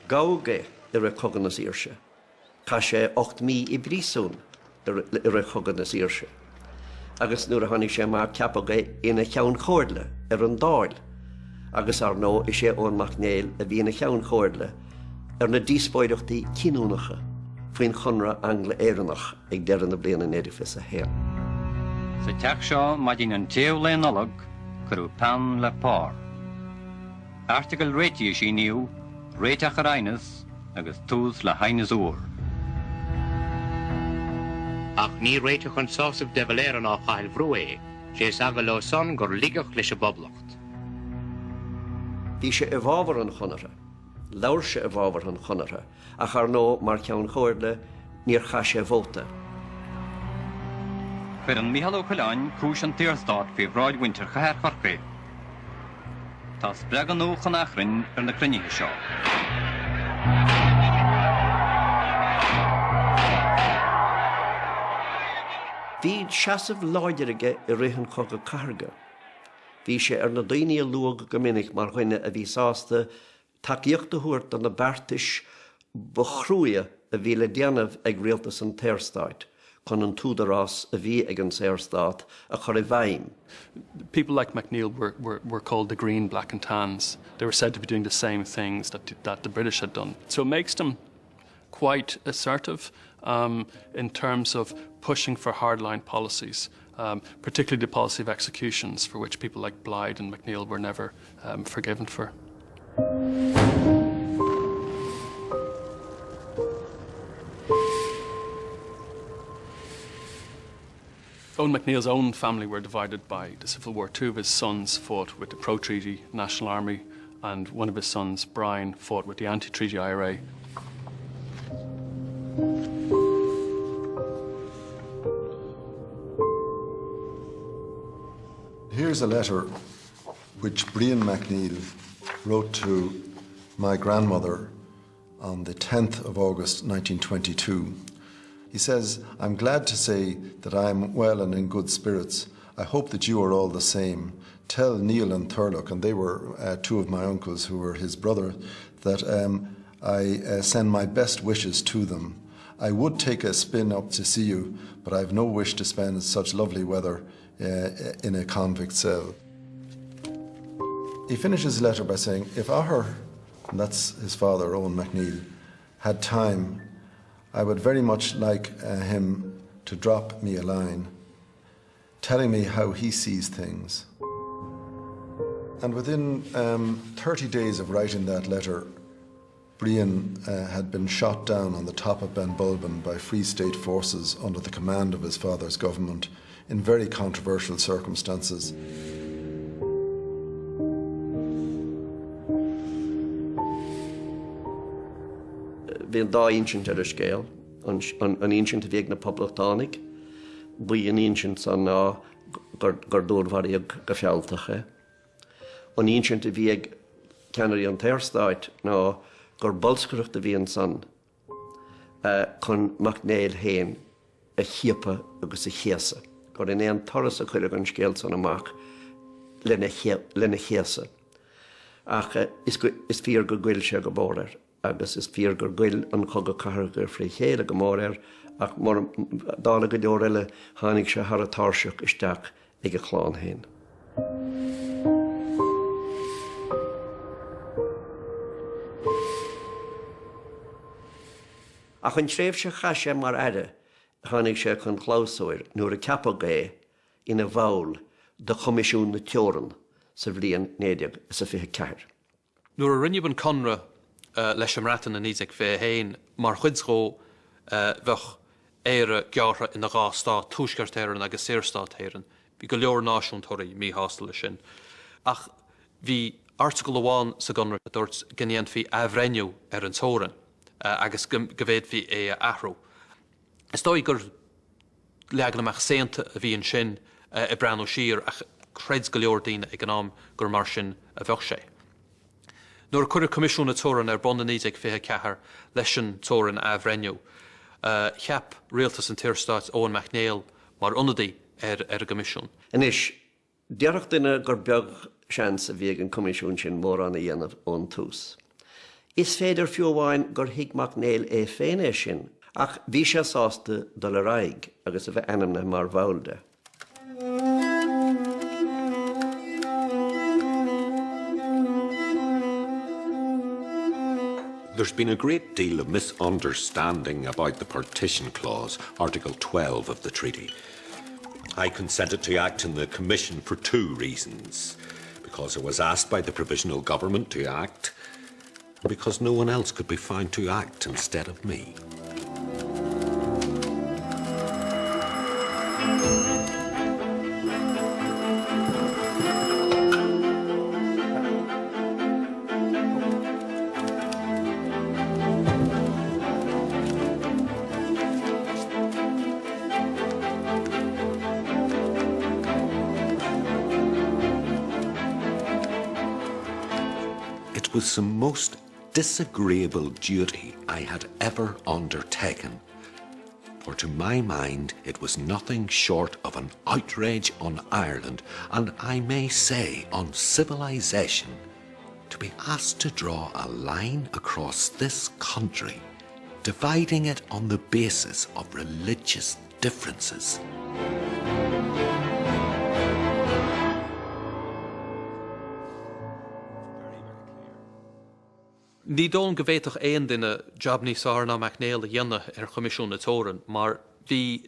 [SPEAKER 4] Gauge a coganas íirse. Tá sé 8,000 I brísún a coganas íirse. Agus nuair a tháinig sé mar ceapagé ina cheann chóirle an dáil. Agus ar nó is sé Eoin Mac Néill a bhí ina cheann chóirle na díospóireachtaí cinúnacha faoin chunra Angla éireannach ag deireadh na bliana éidirfis a héal.
[SPEAKER 16] Sa teach seo má dín an taobh le nolog curú pan le pár. Article réití sí níú réiteach ar ainas agus tús le hainas úr.
[SPEAKER 17] Ach ní réiteach an sásamh de bhaléir an á chail bhrú é, sé sagal ó son gur ligach leis a boblacht.
[SPEAKER 4] Bhí sé a bhábhar an chonara, leabhar sé a bhábhar an chonara, ach ar nó mar ceann chóirle níor cha sé bhóta.
[SPEAKER 16] Fer an Micheál Ó Coileáin cúis an tíorstát fí bhráid winter chathir chorcaí. Tá spreag an nó chun achrainn ar na cruníthe seo.
[SPEAKER 4] Bhí seasamh láideirige I rihan coga carga. Bhí sé ar na daoine luag go minic mar chuine a bhí sásta takeíochta thuairt an na beartais bochrúia a bhí le déanamh ag rialtas an téirstáit, chun an túdarás a bhí ag an téirstát a chur I bhaim.
[SPEAKER 13] People like Mac Néill were called the green, black and tans. They were said to be doing the same things that the British had done. So it makes them quite assertive in terms of pushing for hardline policies, particularly the policy of executions, for which people like Blythe and Mac Néill were never forgiven for. Eoin Mac Néill's own family were divided by the Civil War. Two of his sons fought with the pro-treaty National Army, and one of his sons, Brian, fought with the anti-treaty IRA.
[SPEAKER 5] Here's a letter which Eoin Mac Néill wrote to my grandmother on the 10th of August 1922. He says, "I'm glad to say that I am well and in good spirits. I hope that you are all the same. Tell Neil and Thurlock," and they were two of my uncles who were his brother, that I send my best wishes to them. I would take a spin up to see you, but I have no wish to spend such lovely weather in a convict cell. He finishes his letter by saying, if Ahar, and that's his father, Eoin Mac Néill, had time, I would very much like him to drop me a line, telling me how he sees things. And within 30 days of writing that letter, Brian had been shot down on the top of Benbulben by Free State forces under the command of his father's government in very controversial circumstances.
[SPEAKER 4] Bhíonn dá insint ar a scéal, an insint a bhíag na poblachtánaigh, buí an insint san ná gur dúrmhaíag go fealtacha. An insint a bhíag ceanirí an téirstáit ná gur bolscaireacht a bhíonn san chun Mac Néill héin a chiapa agus a chéasa. Gur in éon toras a chuile an scéal san amach lena chéasa. Ach is fíor go ghuiil sé go bóir, agus is fíor gur ghuiil an chugad cathair frí chéile go mór ach mar dála go leor eile tháinig sé thar a táirseach isteach ag a chláán héin. Ach an tréimh sé chaise mar aire, tháinig sé chun chláusóir nuair a ceapagé ina bhail de Comisiún na Teorann sa bhliain 1924.
[SPEAKER 10] Nuair a rinneadh an conra leis an ratan an ísig fé héin, mar chuidsgó bheith éire geartha ina gá stát túisceartéireann agus séirstáthéireann, bhí go leor náisiúntóirí mí hástal sin. Ach bhí Article 1 sa gunra dúirt gnéan fi ahrenniu an tóran agus go bhéad fi é ahrú. Is dói gur leagan amach séanta a bhí an sin I brean ó sir ach creds go leor daoine ag an am gur mar sin a bheh sé. Nuair chuir comisiún na tóran bonda níos ag fithe cethar leis an tóran ahrenniu. Cheap rialtas an tírstáit Eoin Mac Néill mar ionadaí a comisiún.
[SPEAKER 4] Inis, dearach duine gur beag seans a bhí an comisiún sin mór an a dhéanamh ón tús. Is féidir fiúháin gur hiag Mac Néill é féin sin, ach bhí sé sásta dul a raig agus a bheith anamna mar bhálde.
[SPEAKER 6] There's been a great deal of misunderstanding about the partition clause, Article 12 of the treaty. I consented to act in the Commission for 2 reasons. Because I was asked by the Provisional Government to act, and because no one else could be found to act instead of me. It was the most disagreeable duty I had ever undertaken, for to my mind it was nothing short of an outrage on Ireland, and I may say on civilization, to be asked to draw a line across this country, dividing it on the basis of religious differences.
[SPEAKER 10] Ní dón go bhhéadach éon duine job níos ná Mac Néill a dhéanamh comisiún na tóran, mar bhí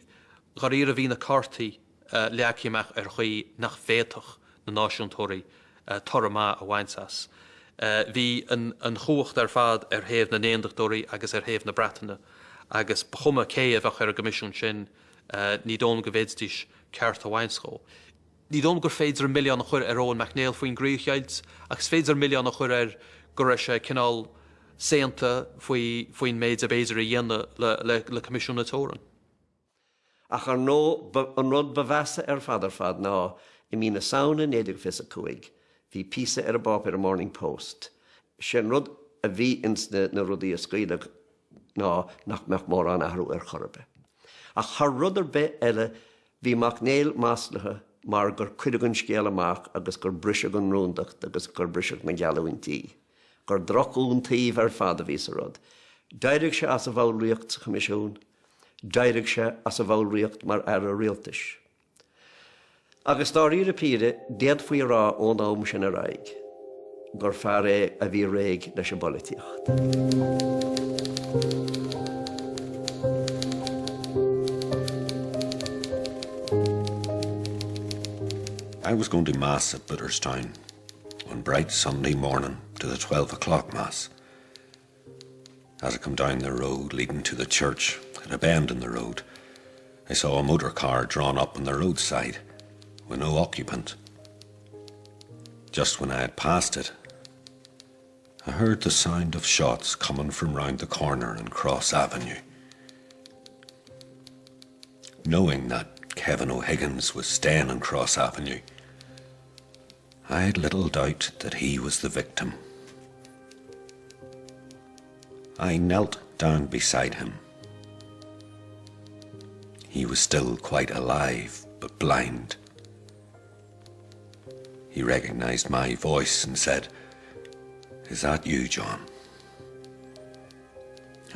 [SPEAKER 10] garíar a bhí na cartaí leaciaach chuí nach bhéadach na náisiúntóirí torama a bhaintsas. Bhí an chuacht fad héamh na néondachtóirí agus héamh na Bretainne, agus chuma céamh a comisiún sin ní dón go bhéadtíis ceart a bhainscó. Ní dón gur féidir $1 milliún chuir Eoin Mac Néill faoin gríochailt, agus féidir $1 milliún chuir gur sé cinál séanta faoin méid a béidir a dhéanamh le comisiún na tóran.
[SPEAKER 4] Ach ar nó an rud bhheasa fad ná I mí na saona 1955 hí písa ar a báb ar Morning Post. Sin rud a bhí insna na rudaí a scríileach ná nach meach mór an ahrú ar chorbe. Ach th rud ar bith eile bhí Mac Néill máslathe mar gur cuideann scéal amach agus gur briseag an rúndacht agus gur briseag na gealúintí. Gur drachún taobh ar fad a bhí sa rud. D'éirigh sé as a bhallríocht sa comisiún, d'éirigh sé as a bhallríocht mar ar a rialtais. Agus dá ríre píre déad faoi rá ón am sin a raig, gur fear é a bhí réig leis a bolíocht.
[SPEAKER 6] I was going to Mass at Butterstown one bright Sunday morning to the 12 o'clock Mass. As I come down the road leading to the church, at a bend in the road, I saw a motor car drawn up on the roadside with no occupant. Just when I had passed it, I heard the sound of shots coming from round the corner in Cross Avenue. Knowing that Kevin O'Higgins was staying on Cross Avenue, I had little doubt that he was the victim. I knelt down beside him. He was still quite alive, but blind. He recognized my voice and said, "Is that you, John?"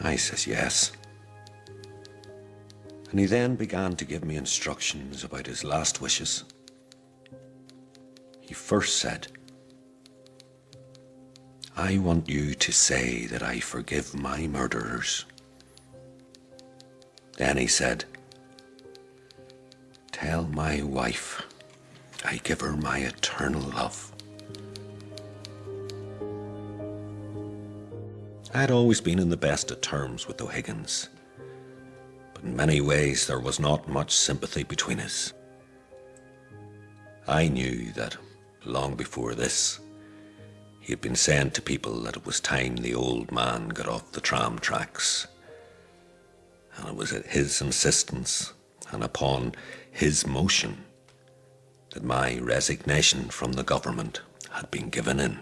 [SPEAKER 6] I says, "Yes." And he then began to give me instructions about his last wishes. He first said, "I want you to say that I forgive my murderers." Then he said, "Tell my wife I give her my eternal love." I had always been in the best of terms with O'Higgins, but in many ways there was not much sympathy between us. I knew that long before this, He had been saying to people that it was time the old man got off the tram tracks. And it was at his insistence and upon his motion that my resignation from the government had been given in.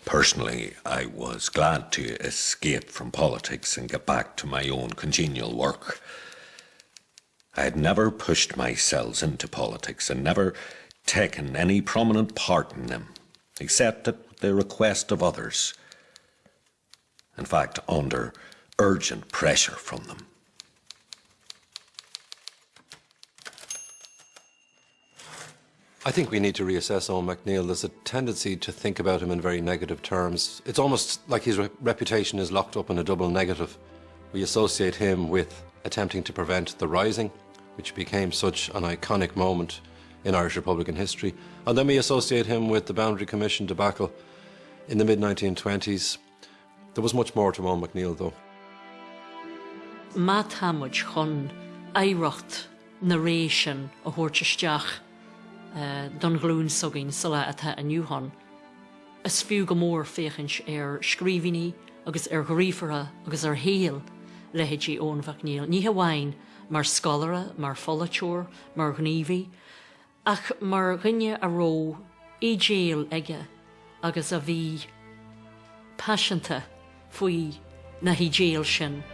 [SPEAKER 6] Personally, I was glad to escape from politics and get back to my own congenial work. I had never pushed myself into politics and never taken any prominent part in them, except at the request of others. In fact, under urgent pressure from them.
[SPEAKER 14] I think we need to reassess Eoin Mac Néill. There's a tendency to think about him in very negative terms. It's almost like his reputation is locked up in a double negative. We associate him with attempting to prevent the Rising, which became such an iconic moment in Irish Republican history. And then we associate him with the Boundary Commission debacle in the mid-1920s. There was much more to Eoin Mac Néill, though.
[SPEAKER 2] Matt Hammond chun éireacht narration a thuirteisteach don glún sogin sala atá aniuhan. Is fiú go mór féchins scríbhíní agus gríomhara agus héal lehéidí Eoin Mac Néill. Ní hamhain mar scoláire, mar follaiteoir, mar gníomhaí, ach mar rinne a ró i déal aige agus a bhí passionanta faoi na hí déal sin.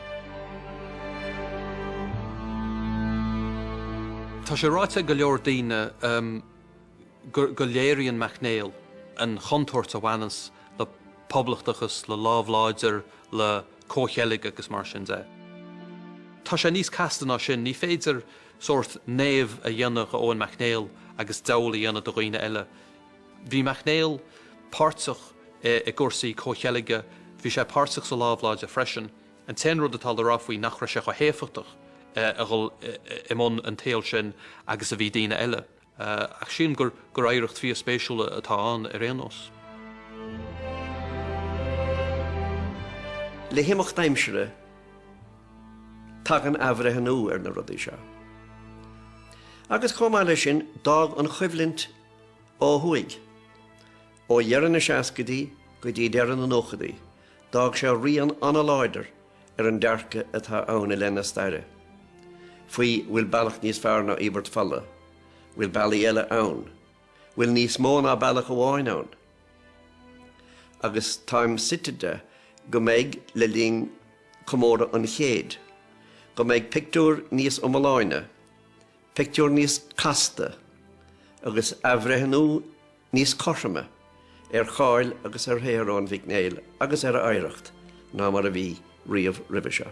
[SPEAKER 10] Tá sé ráite go leor daoine go léir Eoin Mac Néill an chontóirt a bhanas le poblachtagus, le lábhláidir, le cóchealaigh agus mar sin de. Tá sé níos castanna sin, ní féidir sort néamh a dhéanamh Eoin Mac Néill agus daola dhéanamh do dhaoine eile. Bhí Mac Néill páirteach i gcúrsaí cóchealaige, bhí sé páirteach sa lábhláide freisin, an ten rud atá le ráfuí nach raibh sé go héfachtach a ghfuil imón an taol sin agus a bhí daoine eile. Ach sin gur éireacht fí spéisiúla atá an ar réanos.
[SPEAKER 4] Le himocht daimsere tag an afreithe nó ar na rudaí seo. Agus chomáile sin dag an chuimhlint ó thuaig. Ó dhearan na seascadaí go dtí dearan an óchadaí, dag sé rian anna láidir ar an dearcha atá ann i lena staire. Faoi bhfuil bailach níos fearr ná Ibert Falla, bhfuil bailí eile ann, bhfuil níos mó ná bailach amháin ann. Agus táim sitide go méid le líon comóra an chéad, go méid pictiúr níos omaláine, pictiúr níos casta, agus afreithe níos cosime ar cháil agus ar Eoin Mac Néill agus ar éireacht ná mar a bhí riamh roimhe seo.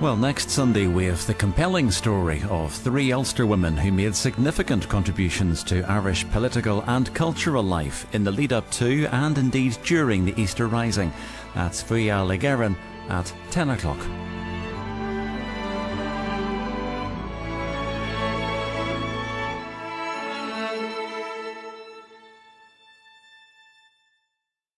[SPEAKER 18] Well, next Sunday we have the compelling story of 3 Ulster women who made significant contributions to Irish political and cultural life in the lead up to and indeed during the Easter Rising. That's Fuia Legerin at 10 o'clock.